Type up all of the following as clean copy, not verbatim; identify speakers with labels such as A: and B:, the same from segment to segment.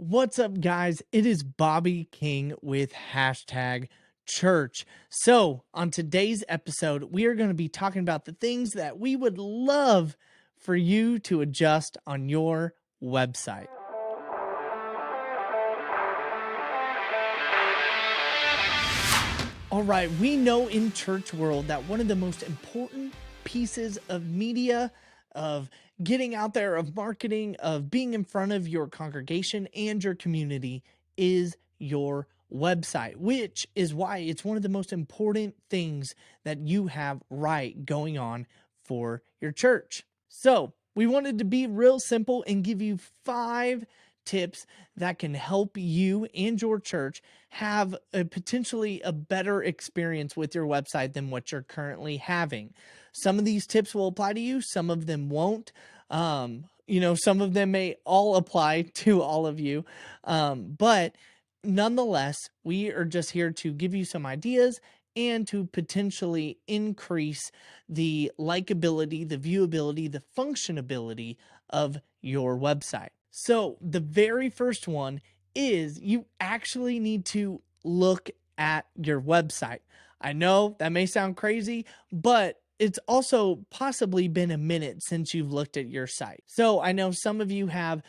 A: What's up, guys? It is Bobby King with hashtag church. So, on today's episode, we are going to be talking about the things that we would love for you to adjust on your website. All right, we know in church world that one of the most important pieces of media, of getting out there, of marketing, of being in front of your congregation and your community is your website, which is why it's one of the most important things that you have right going on for your church. So, we wanted to be real simple and give you 5 tips that can help you and your church have potentially a better experience with your website than what you're currently having. Some of these tips will apply to you, some of them won't. Some of them may all apply to all of you. But nonetheless, we are just here to give you some ideas and to potentially increase the likability, the viewability, the functionability of your website. So the very first one is you actually need to look at your website. I know that may sound crazy, but it's also possibly been a minute since you've looked at your site. So I know some of you have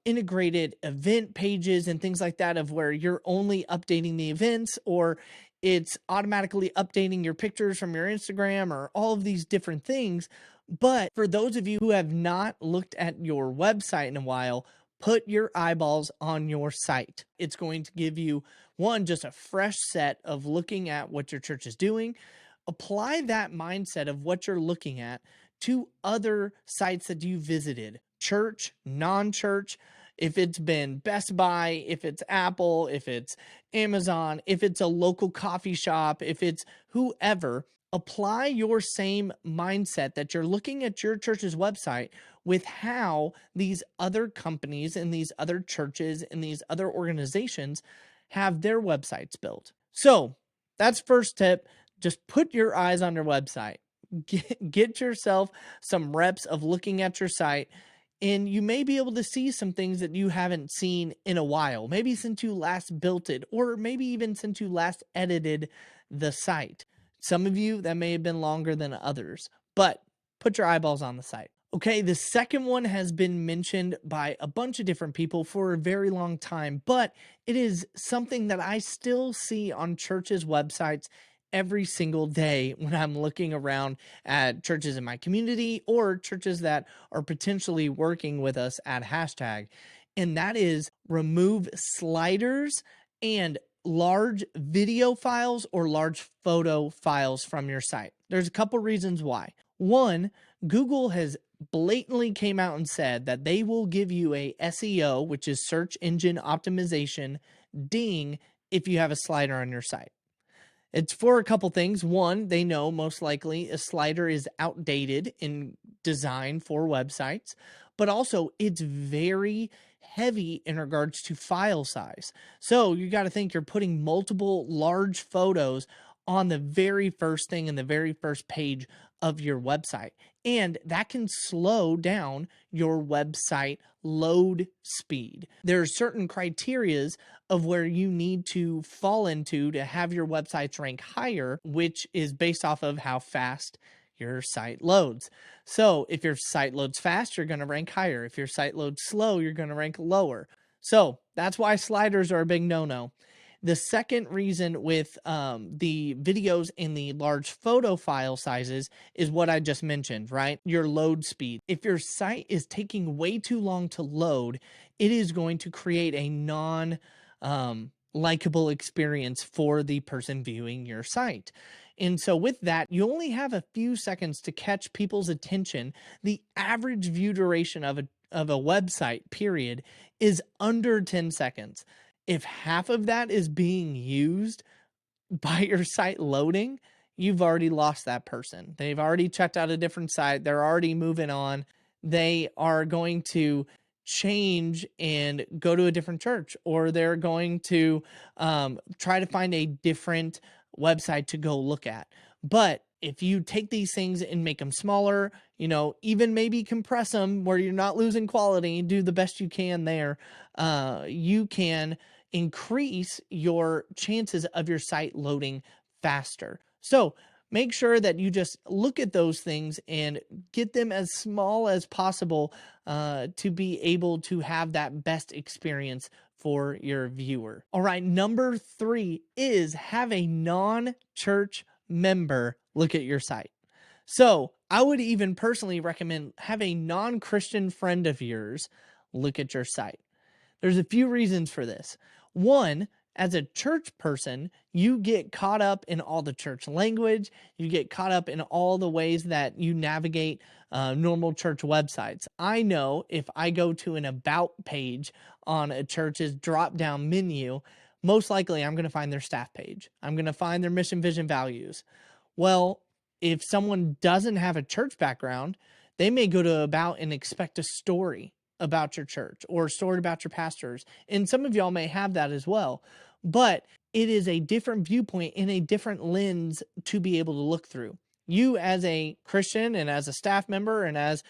A: integrated event pages and things like that, of where you're only updating the events, or it's automatically updating your pictures from your Instagram, or all of these different things. But for those of you who have not looked at your website in a while, put your eyeballs on your site. It's going to give you, one, just a fresh set of looking at what your church is doing. Apply that mindset of what you're looking at to other sites that you visited, church, non-church. If it's been Best Buy, if it's Apple, if it's Amazon, if it's a local coffee shop, if it's whoever, apply your same mindset that you're looking at your church's website with how these other companies and these other churches and these other organizations have their websites built. So that's first tip. Just put your eyes on your website. Get yourself some reps of looking at your site, and you may be able to see some things that you haven't seen in a while, maybe since you last built it, or maybe even since you last edited the site. Some of you, that may have been longer than others, but put your eyeballs on the site. Okay, the second one has been mentioned by a bunch of different people for a very long time, but it is something that I still see on churches' websites every single day when I'm looking around at churches in my community or churches that are potentially working with us at hashtag. And that is remove sliders and large video files or large photo files from your site. There's a couple reasons why. One, Google has blatantly came out and said that they will give you a SEO, which is search engine optimization, ding if you have a slider on your site. It's for a couple things. One, they know most likely a slider is outdated in design for websites, but also it's very heavy in regards to file size. So you got to think you're putting multiple large photos on the very first thing in the very first page of your website. And that can slow down your website load speed. There are certain criterias of where you need to fall into to have your websites rank higher, which is based off of how fast your site loads. So if your site loads fast, you're going to rank higher. If your site loads slow, you're going to rank lower. So that's why sliders are a big no-no. The second reason with the videos in the large photo file sizes is what I just mentioned, right? Your load speed. If your site is taking way too long to load, it is going to create a likable experience for the person viewing your site. And so with that, you only have a few seconds to catch people's attention. The average view duration of a website, period, is under 10 seconds. If half of that is being used by your site loading, you've already lost that person. They've already checked out a different site. They're already moving on. They are going to change and go to a different church, or they're going to try to find a different website to go look at. But if you take these things and make them smaller, even maybe compress them where you're not losing quality, do the best you can there, you can increase your chances of your site loading faster. So make sure that you just look at those things and get them as small as possible to be able to have that best experience for your viewer. All right, number 3 is have a non-church member look at your site. So I would even personally recommend have a non-Christian friend of yours look at your site. There's a few reasons for this. One, as a church person, you get caught up in all the church language. You get caught up in all the ways that you navigate normal church websites. I know if I go to an about page on a church's drop-down menu, most likely I'm going to find their staff page. I'm going to find their mission, vision, values. Well, if someone doesn't have a church background, they may go to about and expect a story about your church or a story about your pastors. And some of y'all may have that as well. But it is a different viewpoint and a different lens to be able to look through. You as a Christian and as a staff member and as,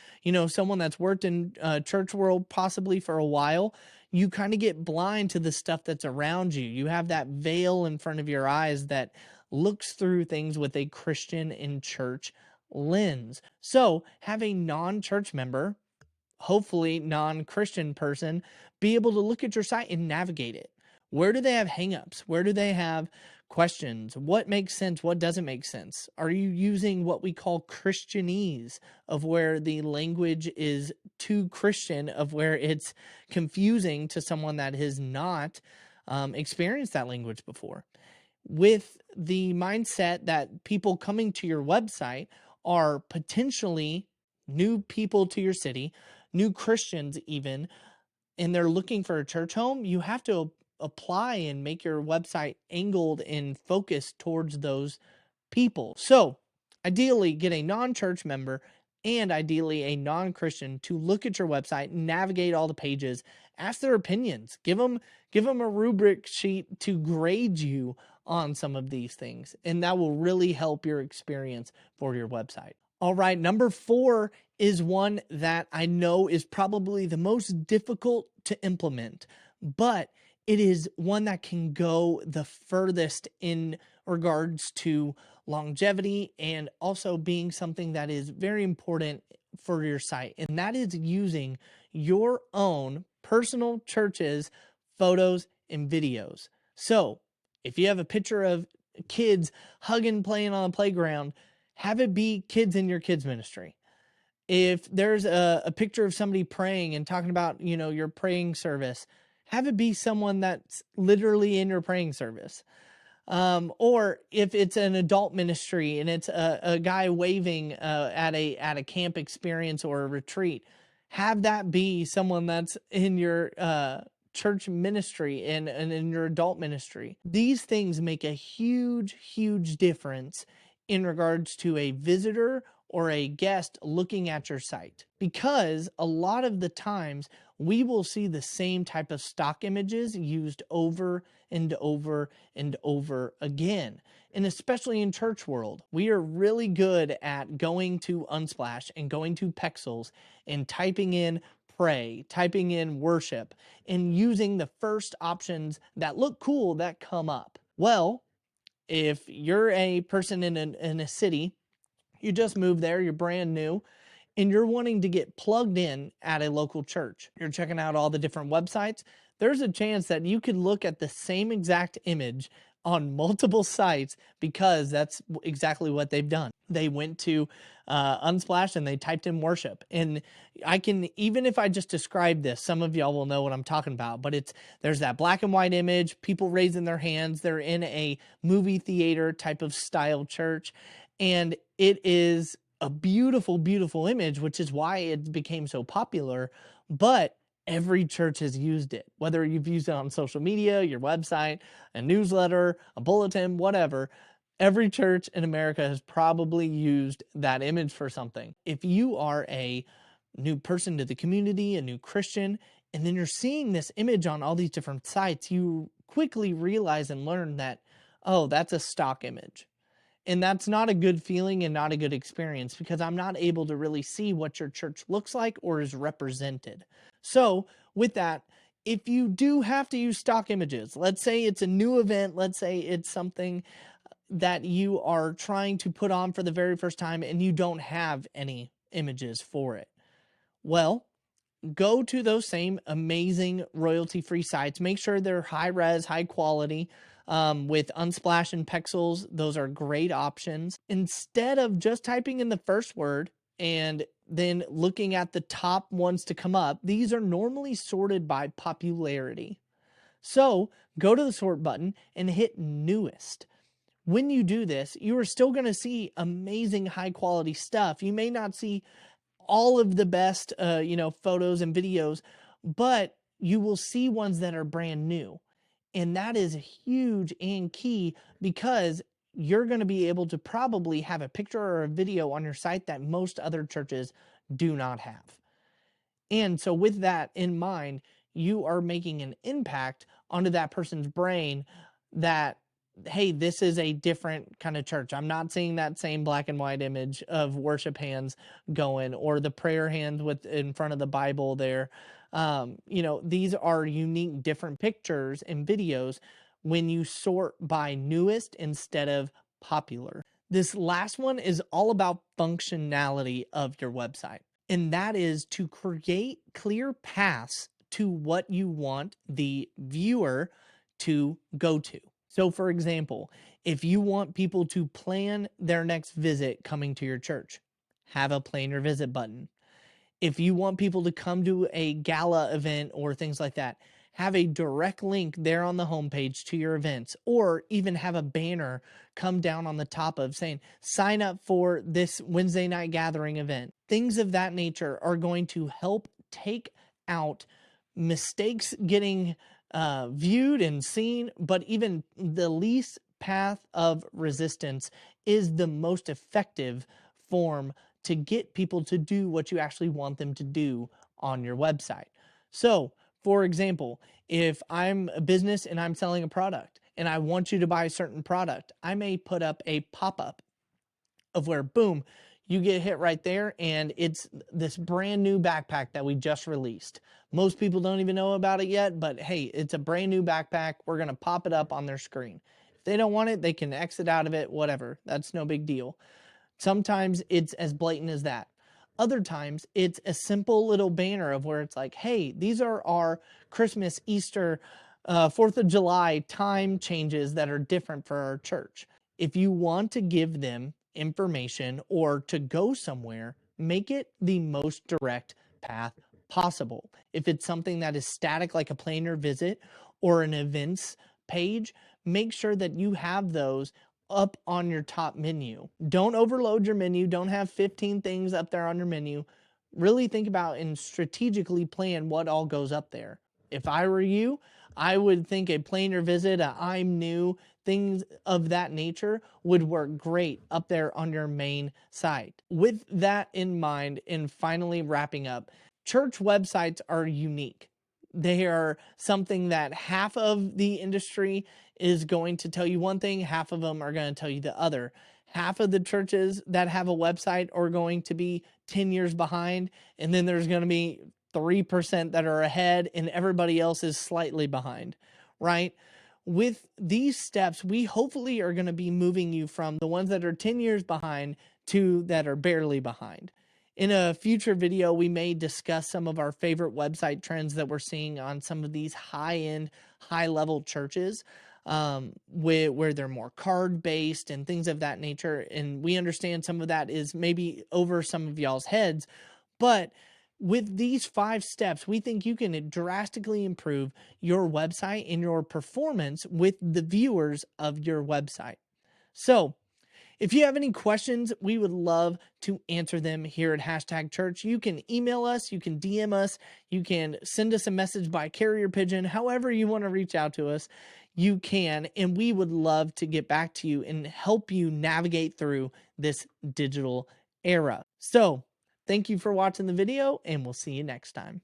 A: someone that's worked in church world possibly for a while, you kind of get blind to the stuff that's around you. You have that veil in front of your eyes that looks through things with a Christian and church lens. So have a non-church member, hopefully non-Christian person, be able to look at your site and navigate it. Where do they have hangups? Where do they have questions? What makes sense? What doesn't make sense? Are you using what we call Christianese, of where the language is too Christian, of where it's confusing to someone that has not experienced that language before? With the mindset that people coming to your website are potentially new people to your city, new Christians even, and they're looking for a church home, you have to apply and make your website angled and focused towards those people. So ideally get a non-church member and ideally a non-Christian to look at your website, navigate all the pages, ask their opinions, give them a rubric sheet to grade you on some of these things, and that will really help your experience for your website. All right, number 4 is one that I know is probably the most difficult to implement, but it is one that can go the furthest in regards to longevity and also being something that is very important for your site. And that is using your own personal church's photos and videos. So if you have a picture of kids hugging, playing on a playground, have it be kids in your kids ministry. If there's a picture of somebody praying and talking about, your praying service, have it be someone that's literally in your praying service. Or if it's an adult ministry and it's a guy waving at a camp experience or a retreat, have that be someone that's in your church ministry and in your adult ministry. These things make a huge, huge difference in regards to a visitor or a guest looking at your site, because a lot of the times we will see the same type of stock images used over and over and over again. And especially in church world, we are really good at going to Unsplash and going to Pexels and typing in pray, typing in worship, and using the first options that look cool that come up. Well, if you're a person in a city, you just moved there, you're brand new, and you're wanting to get plugged in at a local church, you're checking out all the different websites, there's a chance that you could look at the same exact image on multiple sites, because that's exactly what they've done. They went to Unsplash and they typed in worship. And I can, even if I just describe this, some of y'all will know what I'm talking about, but there's that black and white image, people raising their hands, they're in a movie theater type of style church, and it is a beautiful, beautiful image, which is why it became so popular. But every church has used it, whether you've used it on social media, your website, a newsletter, a bulletin, whatever. Every church in America has probably used that image for something. If you are a new person to the community, a new Christian, and then you're seeing this image on all these different sites, you quickly realize and learn that, oh, that's a stock image. And that's not a good feeling and not a good experience because I'm not able to really see what your church looks like or is represented. So, with that, if you do have to use stock images, let's say it's a new event, let's say it's something that you are trying to put on for the very first time and you don't have any images for it. Well, go to those same amazing royalty-free sites. Make sure they're high res, high quality, with Unsplash and Pexels. Those are great options. Instead of just typing in the first word and then looking at the top ones to come up, these are normally sorted by popularity. So go to the sort button and hit newest. When you do this, you are still going to see amazing high quality stuff. You may not see all of the best, photos and videos, but you will see ones that are brand new. And that is huge and key because you're going to be able to probably have a picture or a video on your site that most other churches do not have. And so with that in mind, you are making an impact onto that person's brain that, hey, this is a different kind of church. I'm not seeing that same black and white image of worship hands going or the prayer hands with in front of the Bible there. These are unique, different pictures and videos when you sort by newest instead of popular. This last one is all about functionality of your website, and that is to create clear paths to what you want the viewer to go to. So, for example, if you want people to plan their next visit coming to your church, have a plan your visit button. If you want people to come to a gala event or things like that, have a direct link there on the homepage to your events, or even have a banner come down on the top of saying, sign up for this Wednesday night gathering event. Things of that nature are going to help take out mistakes getting viewed and seen, but even the least path of resistance is the most effective form to get people to do what you actually want them to do on your website. So, for example, if I'm a business and I'm selling a product and I want you to buy a certain product, I may put up a pop-up of where, boom, you get hit right there and it's this brand new backpack that we just released. Most people don't even know about it yet, but hey, it's a brand new backpack. We're going to pop it up on their screen. If they don't want it, they can exit out of it, whatever. That's no big deal. Sometimes it's as blatant as that. Other times it's a simple little banner of where it's like, hey, these are our Christmas, Easter, 4th of July time changes that are different for our church. If you want to give them information or to go somewhere, make it the most direct path possible. If it's something that is static, like a planner visit or an events page, make sure that you have those up on your top menu. Don't overload your menu. Don't have 15 things up there on your menu. Really think about and strategically plan what all goes up there. If I were you, I would think a plan your visit, a I'm new, things of that nature would work great up there on your main site. With that in mind, and finally wrapping up, church websites are unique. They are something that half of the industry is going to tell you one thing, half of them are going to tell you the other. Half of the churches that have a website are going to be 10 years behind, and then there's going to be 3% that are ahead, and everybody else is slightly behind, right? With these steps, we hopefully are going to be moving you from the ones that are 10 years behind to that are barely behind. In a future video, we may discuss some of our favorite website trends that we're seeing on some of these high-end, high-level churches, where they're more card-based and things of that nature. And we understand some of that is maybe over some of y'all's heads, but with these 5 steps, we think you can drastically improve your website and your performance with the viewers of your website. So, if you have any questions, we would love to answer them here at Hashtag Church. You can email us, you can DM us, you can send us a message by carrier pigeon, however you want to reach out to us, you can, and we would love to get back to you and help you navigate through this digital era. So, thank you for watching the video, and we'll see you next time.